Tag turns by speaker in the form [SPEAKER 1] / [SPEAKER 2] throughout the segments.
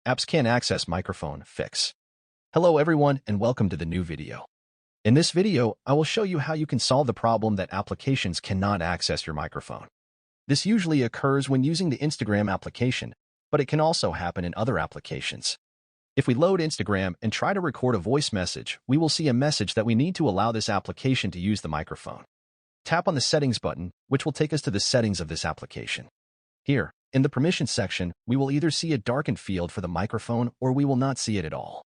[SPEAKER 1] Apps can't access microphone fix. Hello everyone and welcome to the new video. In this video, I will show you how you can solve the problem that applications cannot access your microphone. This usually occurs when using the Instagram application, but it can also happen in other applications. If we load Instagram and try to record a voice message, we will see a message that we need to allow this application to use the microphone. Tap on the Settings button, which will take us to the settings of this application. Here, in the Permissions section, we will either see a darkened field for the microphone or we will not see it at all.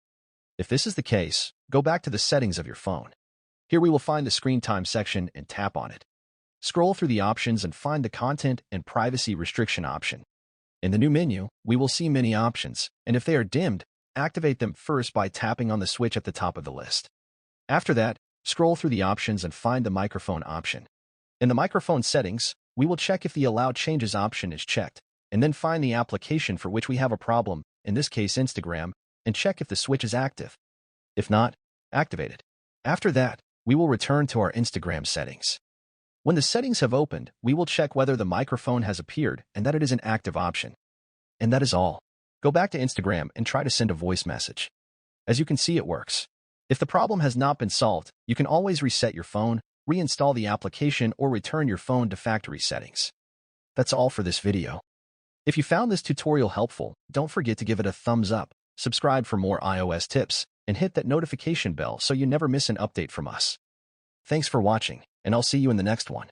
[SPEAKER 1] If this is the case, go back to the settings of your phone. Here we will find the Screen Time section and tap on it. Scroll through the options and find the Content and Privacy Restriction option. In the new menu, we will see many options, and if they are dimmed, activate them first by tapping on the switch at the top of the list. After that, scroll through the options and find the microphone option. In the microphone settings, we will check if the Allow Changes option is checked, and then find the application for which we have a problem, in this case Instagram, and check if the switch is active. If not, activate it. After that, we will return to our Instagram settings. When the settings have opened, we will check whether the microphone has appeared and that it is an active option. And that is all. Go back to Instagram and try to send a voice message. As you can see, it works. If the problem has not been solved, you can always reset your phone, reinstall the application, or return your phone to factory settings. That's all for this video. If you found this tutorial helpful, don't forget to give it a thumbs up, subscribe for more iOS tips, and hit that notification bell so you never miss an update from us. Thanks for watching, and I'll see you in the next one.